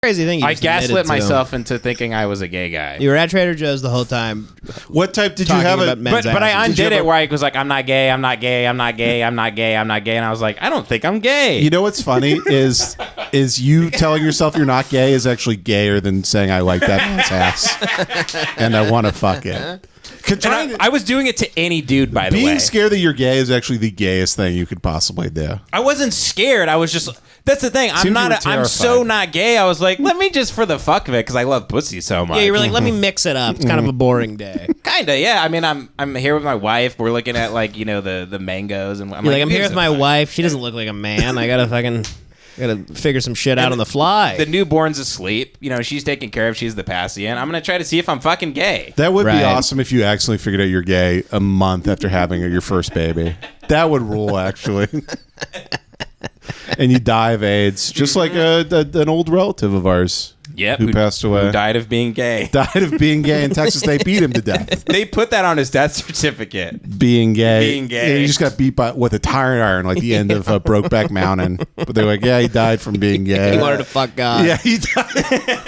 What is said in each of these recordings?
Crazy thing. I gaslit myself into thinking I was a gay guy. You were at Trader Joe's the whole time. What type did you have? But I undid it where I was like, I'm not gay, I'm not gay, I'm not gay, I'm not gay, I'm not gay, and I was like, I don't think I'm gay. You know what's funny is you telling yourself you're not gay is actually gayer than saying I like that man's ass and I want to fuck it. I was doing it to any dude, by the way. Being scared that you're gay is actually the gayest thing you could possibly do. I wasn't scared. I was just. That's the thing. I'm so not gay. I was like, let me just for the fuck of it because I love pussy so much. Yeah, you were like, let me mix it up. It's kind of a boring day. Kinda, yeah. I mean, I'm here with my wife. We're looking at like the mangoes and I'm I'm here with my wife. She doesn't look like a man. I gotta figure some shit out on the fly. The newborn's asleep. She's taken care of. She's the patient. I'm gonna try to see if I'm fucking gay. That would be awesome if you accidentally figured out you're gay a month after having your first baby. That would rule, actually. And you die of AIDS, just like an old relative of ours. Yep, who passed away. Who died of being gay. Died of being gay in Texas. They beat him to death. They put that on his death certificate. Being gay. Being gay. Yeah, he just got beat with a tire iron like the end of Brokeback Mountain. But they're like, yeah, he died from being gay. He wanted to fuck God. Yeah, he died.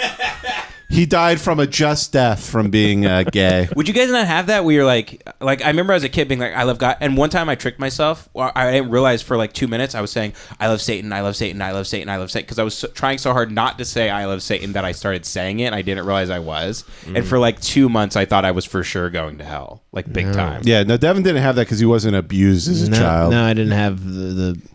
He died from a just death from being gay. Would you guys not have that where you're like I remember as a kid being like, I love God. And one time I tricked myself. I didn't realize for like 2 minutes I was saying, I love Satan, I love Satan, I love Satan, I love Satan. Because I was trying so hard not to say I love Satan that I started saying it. And I didn't realize I was. And for like 2 months, I thought I was for sure going to hell. Like big time. Yeah, no, Devin didn't have that because he wasn't abused as a child. No, I didn't have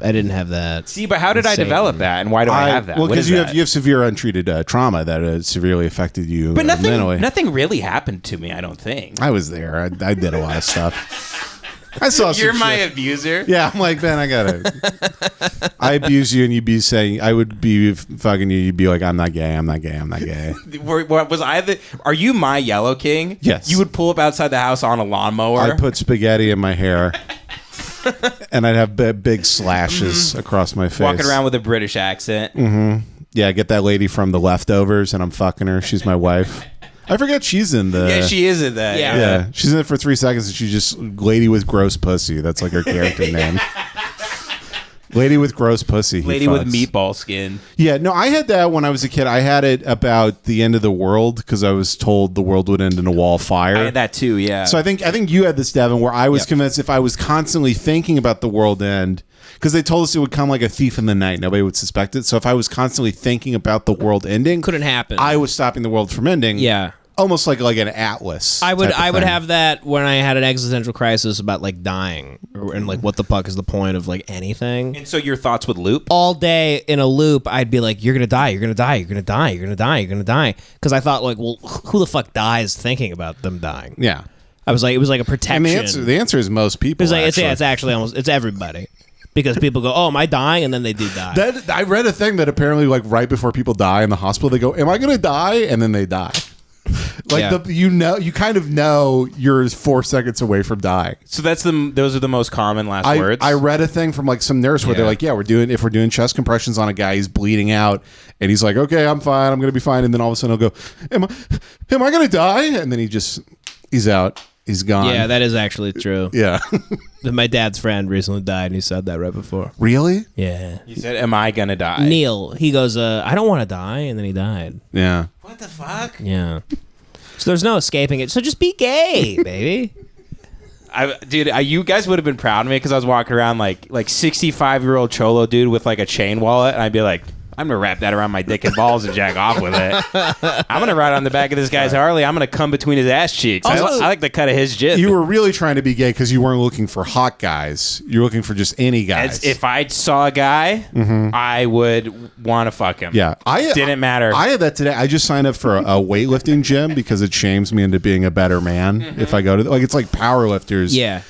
I didn't have that. See, but how did I develop that? And why do I have that? Well, because you have severe untreated trauma that severely affected you. But nothing really happened to me, I don't think. I was there. I did a lot of stuff. I saw some You're my shit. abuser? Yeah, I'm like, man, I abuse you and you'd be saying, I would be fucking you. You'd be like, I'm not gay, I'm not gay, I'm not gay. Are you my yellow king? Yes. You would pull up outside the house on a lawnmower? I'd put spaghetti in my hair. And I'd have big slashes across my face. Walking around with a British accent. Mm-hmm. Yeah, get that lady from The Leftovers and I'm fucking her. She's my wife. I forget she's in the... Yeah, she is in that. Yeah. She's in it for 3 seconds and she's just lady with gross pussy. That's like her character name. Lady with gross pussy. Lady with meatball skin. Yeah, no, I had that when I was a kid. I had it about the end of the world because I was told the world would end in a wall of fire. I had that too, yeah. So I think you had this, Devin, where I was convinced if I was constantly thinking about the world end, because they told us it would come like a thief in the night. Nobody would suspect it. So if I was constantly thinking about the world ending... Couldn't happen. I was stopping the world from ending. Yeah. Almost like an atlas. I would have that when I had an existential crisis about like dying and like what the fuck is the point of like anything. And so your thoughts would loop all day in a loop. I'd be like, you're gonna die, you're gonna die, you're gonna die, you're gonna die, you're gonna die. Because I thought like, well, who the fuck dies thinking about them dying? Yeah. I was like, it was like a protection. And the answer is most people. It's like it's actually almost everybody. Because people go, oh, am I dying? And then they do die. I read a thing that apparently like right before people die in the hospital, they go, am I gonna die? And then they die. Like you kind of know you're 4 seconds away from dying. So those are the most common last words. I read a thing from like some nurse where they're like, if we're doing chest compressions on a guy, he's bleeding out, and he's like, okay, I'm fine, I'm gonna be fine, and then all of a sudden he'll go, am I gonna die? And then he's out. He's gone. Yeah, that is actually true. Yeah. My dad's friend recently died, and he said that right before. Really? Yeah. He said, am I gonna die? Neil, he goes, I don't want to die, and then he died. Yeah. What the fuck? Yeah. So there's no escaping it. So just be gay, baby. You guys would have been proud of me because I was walking around like 65-year-old cholo dude with like a chain wallet, and I'd be like, I'm gonna wrap that around my dick and balls and jack off with it. I'm gonna ride on the back of this guy's Harley. I'm gonna come between his ass cheeks. I like the cut of his jib. You were really trying to be gay because you weren't looking for hot guys. You're looking for just any guys. If I saw a guy, I would want to fuck him. Yeah, didn't matter. I had that today. I just signed up for a weightlifting gym because it shames me into being a better man if I go to it's like powerlifters. Yeah.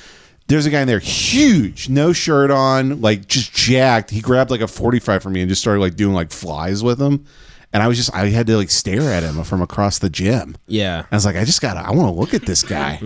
There's a guy in there, huge, no shirt on, like just jacked. He grabbed like a 45 from me and just started like doing like flies with him. And I had to like stare at him from across the gym. Yeah. I was like, I want to look at this guy.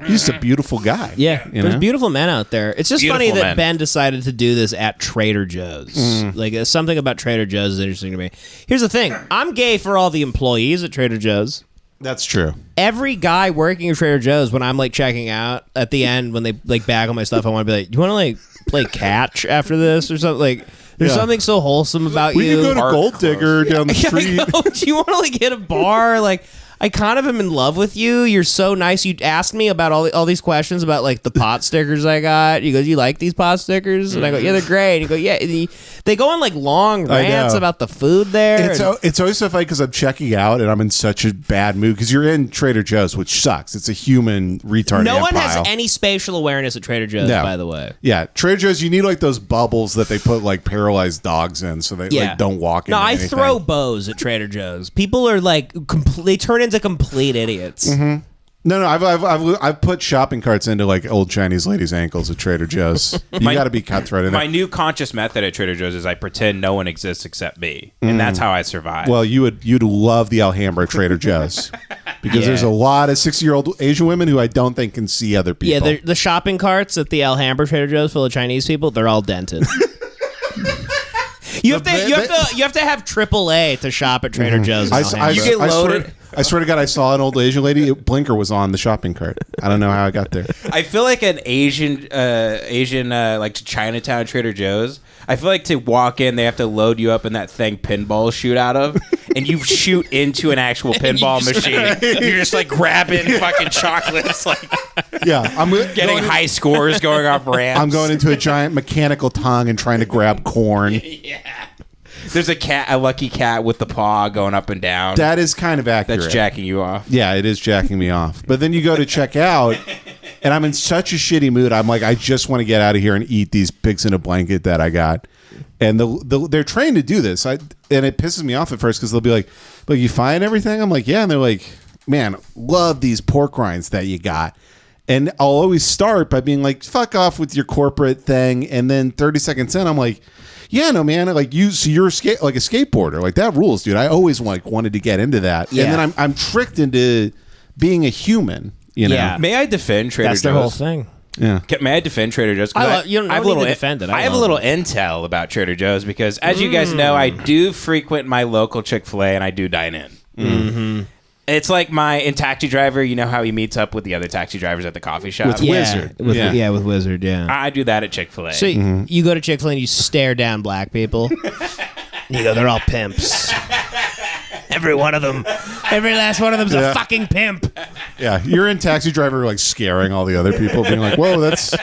He's just a beautiful guy. Yeah. There's beautiful men out there. It's just funny that Ben decided to do this at Trader Joe's. Like something about Trader Joe's is interesting to me. Here's the thing. I'm gay for all the employees at Trader Joe's. That's true. Every guy working at Trader Joe's, when I'm like checking out at the end, when they like bag all my stuff, I want to be like, do you want to like play catch after this or something? Like, There's something so wholesome about We you. could go to Gold Digger down the street. Do you want to like hit a bar? Like, I kind of am in love with you. You're so nice. You asked me about all these questions about like the pot stickers I got. You go, do you like these pot stickers? And I go, yeah, they're great. And you go, yeah. And they go on like long rants about the food there. It's always so funny because I'm checking out and I'm in such a bad mood because you're in Trader Joe's, which sucks. It's a human retard. No one has any spatial awareness at Trader Joe's, by the way. Yeah, Trader Joe's, you need like those bubbles that they put like paralyzed dogs in so they like don't walk into anything. Throw bows at Trader Joe's. People are like, they turn into complete idiots. Mm-hmm. No, I've put shopping carts into like old Chinese ladies' ankles at Trader Joe's. You got to be cutthroat in My new conscious method at Trader Joe's is I pretend no one exists except me, and that's how I survive. Well, you'd love the Alhambra at Trader Joe's because there's a lot of 60-year-old Asian women who I don't think can see other people. Yeah, the shopping carts at the Alhambra Trader Joe's full of Chinese people, they're all dented. You have to have AAA to shop at Trader Joe's. You get loaded. I swear to God, I saw an old Asian lady. Blinker was on the shopping cart. I don't know how I got there. I feel like an Asian like to Chinatown Trader Joe's. I feel like to walk in, they have to load you up in that thing pinballs shoot out of, and you shoot into an actual pinball machine. You're just like grabbing fucking chocolates, like I'm getting high scores going off ramps. I'm going into a giant mechanical tongue and trying to grab corn. Yeah. There's a lucky cat with the paw going up and down. That is kind of accurate. That's jacking you off. Yeah, it is jacking me off. But then you go to check out, and I'm in such a shitty mood. I'm like, I just want to get out of here and eat these pigs in a blanket that I got. And they're trained to do this. And it pisses me off at first because they'll be like, look, you find everything? I'm like, yeah. And they're like, man, love these pork rinds that you got. And I'll always start by being like, fuck off with your corporate thing. And then 30 seconds in, I'm like, yeah, no, man. Like you're like a skateboarder. Like that rules, dude. I always wanted to get into that, and then I'm tricked into being a human. You know? Yeah. May I defend Trader Joe's? That's their whole thing. Yeah. May I defend Trader Joe's? I have a little intel about Trader Joe's because, as you guys know, I do frequent my local Chick-fil-A and I do dine in. Mm-hmm. It's like in Taxi Driver, you know how he meets up with the other taxi drivers at the coffee shop? With Wizard. With Wizard, yeah. I do that at Chick-fil-A. So you go to Chick-fil-A and you stare down black people. You go, they're all pimps. Every one of them. Every last one of them's a fucking pimp. Yeah, you're in Taxi Driver like scaring all the other people, being like, whoa, that's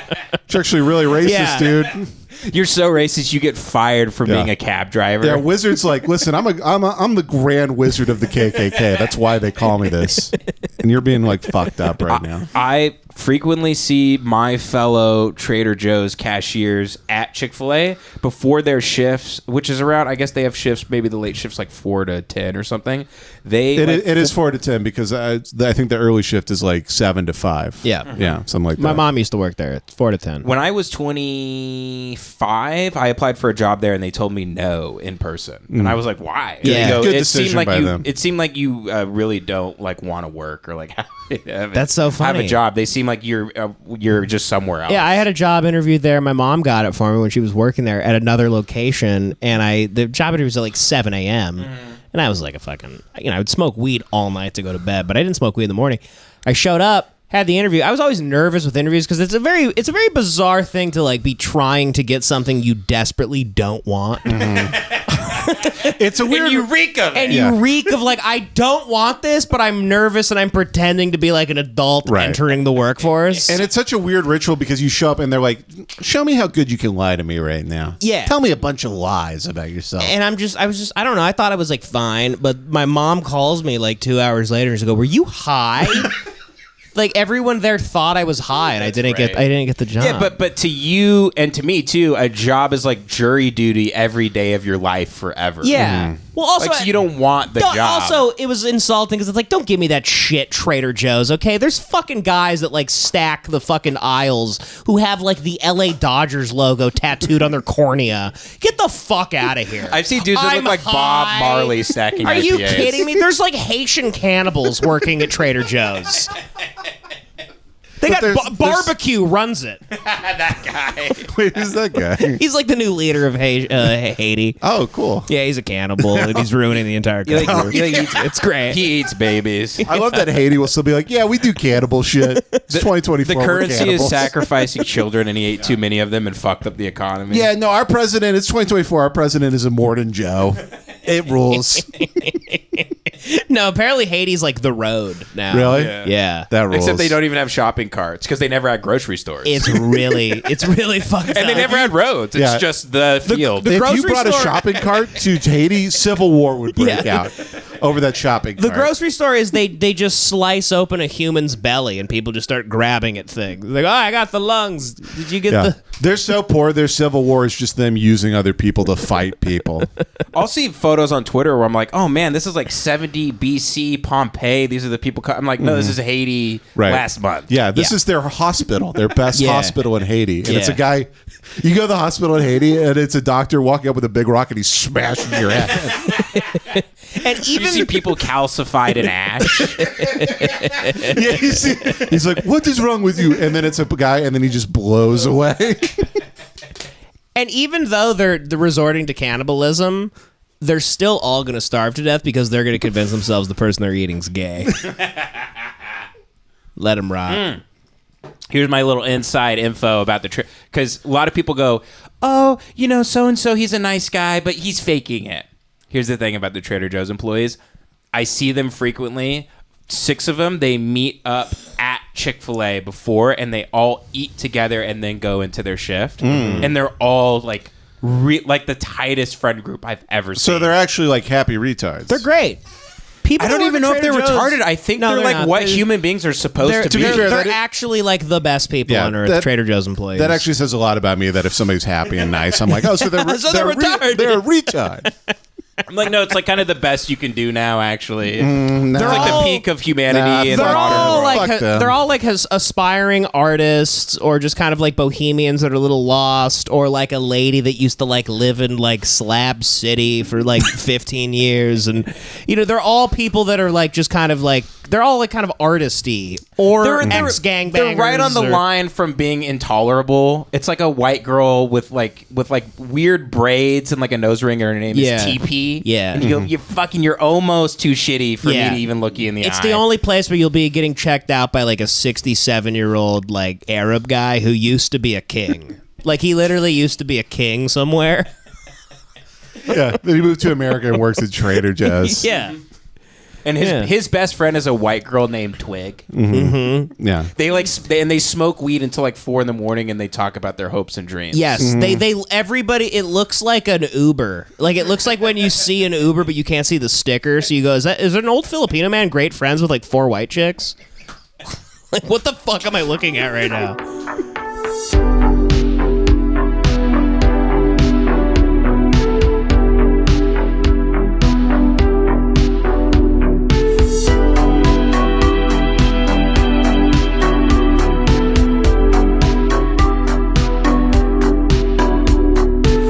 actually really racist, dude. You're so racist, you get fired for being a cab driver. Yeah, Wizard's like, listen, I'm the Grand Wizard of the KKK. That's why they call me this. And you're being like fucked up right now. I frequently see my fellow Trader Joe's cashiers at Chick-fil-A before their shifts, which is around, I guess they have shifts, maybe the late shift's like 4 to 10 or something. It is 4 to 10 because I think the early shift is like 7 to 5. Yeah. Yeah, something like that. My mom used to work there. It's 4 to 10. When I was 25, I applied for a job there and they told me no in person. And I was like, why? Yeah. Go, Good decision by them. It seemed like you really don't like want to work or like That's so funny. Have a job. They seem like you're just somewhere else. Yeah, I had a job interview there. My mom got it for me when she was working there at another location, and the job interview was at like 7 a.m. And I was like I would smoke weed all night to go to bed, but I didn't smoke weed in the morning. I showed up, had the interview. I was always nervous with interviews because it's a very bizarre thing to like be trying to get something you desperately don't want. It's a weird. And you reek of it. And you reek of like, I don't want this, but I'm nervous and I'm pretending to be like an adult entering the workforce. And it's such a weird ritual because you show up and they're like, show me how good you can lie to me right now. Yeah. Tell me a bunch of lies about yourself. And I don't know. I thought I was like fine, but my mom calls me like 2 hours later and she goes, were you high? Like everyone there thought I was high, and I didn't get the job. Yeah, but to you and to me too, a job is like jury duty every day of your life forever. Yeah. Well, also, like, so you don't want the job. Also, it was insulting because it's like, don't give me that shit, Trader Joe's. Okay, there's fucking guys that like stack the fucking aisles who have like the LA Dodgers logo tattooed on their cornea. Get the fuck out of here. I've seen dudes that look like Bob Marley stacking. Are you kidding me? There's like Haitian cannibals working at Trader Joe's. They got barbecue runs it. That guy. Wait, who's that guy? He's like the new leader of Haiti. Oh, cool. Yeah, he's a cannibal and he's ruining the entire country. It's great. He eats babies. I love that Haiti will still be like, yeah, we do cannibal shit. It's 2024. The currency is cannibals. sacrificing children, and he ate too many of them and fucked up the economy. Yeah, no, our president, it's 2024. Our president is a Morden Joe. It rules. No, apparently Haiti's like the road now. Really? Yeah. That rules. Except they don't even have shopping carts because they never had grocery stores. It's really fucked up. and they never had roads. It's Yeah. just the field. the if you grocery brought a store- shopping cart to Haiti, civil war would break Yeah. out over that shopping The cart. grocery store is they just slice open a human's belly and people just start grabbing at things. Like, oh, I got the lungs. Did you get Yeah. the... They're so poor, their civil war is just them using other people to fight people. I'll see photos on Twitter where I'm like, oh man, this is like 70 BC Pompeii. These are the people. I'm like, no, this is Haiti last month. Yeah, this is their hospital, their best Yeah. hospital in Haiti. And it's a Yeah. guy, you go to the hospital in Haiti, and it's a doctor walking up with a big rock, and he's smashing your head. And You see even... people calcified in ash. Yeah, he's like, what is wrong with you? And then it's a guy, and then he just blows away. And even though they're resorting to cannibalism, they're still all going to starve to death because they're going to convince themselves the person they're eating's gay. Let them rot. Here's my little inside info about the trip. Because a lot of people go, oh, so-and-so, he's a nice guy, but he's faking it. Here's the thing about the Trader Joe's employees. I see them frequently. 6 of them, they meet up at Chick-fil-A before, and they all eat together and then go into their shift. And they're all like the tightest friend group I've ever seen. So they're actually like happy retards. They're great. People I don't who even work know at if they're Trader Joe's- retarded. I think No, they're like not. what human beings are supposed to be. fair, They're that- actually like the best people Yeah, on earth, that- Trader Joe's employees. That actually says a lot about me, that if somebody's happy and nice, I'm like, oh, so they're So they're retarded. They're a retard. I'm like, no, it's like kind of the best you can do now, actually. No. It's like all- the peak of humanity Nah, in the they're modern all world. like Fuck them. they're all like aspiring artists or just kind of like bohemians that are a little lost, or like a lady that used to like live in like Slab City for like 15 years, and they're all people that are like just kind of like they're all like kind of artisty or ex gangbangers. They're right on the line from being intolerable. It's like a white girl with like weird braids and like a nose ring, and her name Yeah. is TP. Yeah. And you're almost too shitty for Yeah. me to even look you in the eye. It's the only place where you'll be getting checked out by like a 67-year-old like Arab guy who used to be a king. Like he literally used to be a king somewhere. Yeah, then he moved to America and works at Trader Joe's. Yeah. And his best friend is a white girl named Twig. Yeah. They smoke weed until like 4 a.m. and they talk about their hopes and dreams. Yes, everybody. It looks like an Uber. Like it looks like when you see an Uber, but you can't see the sticker. So you go, is there an old Filipino man great friends with like 4 white chicks? Like what the fuck am I looking at right now?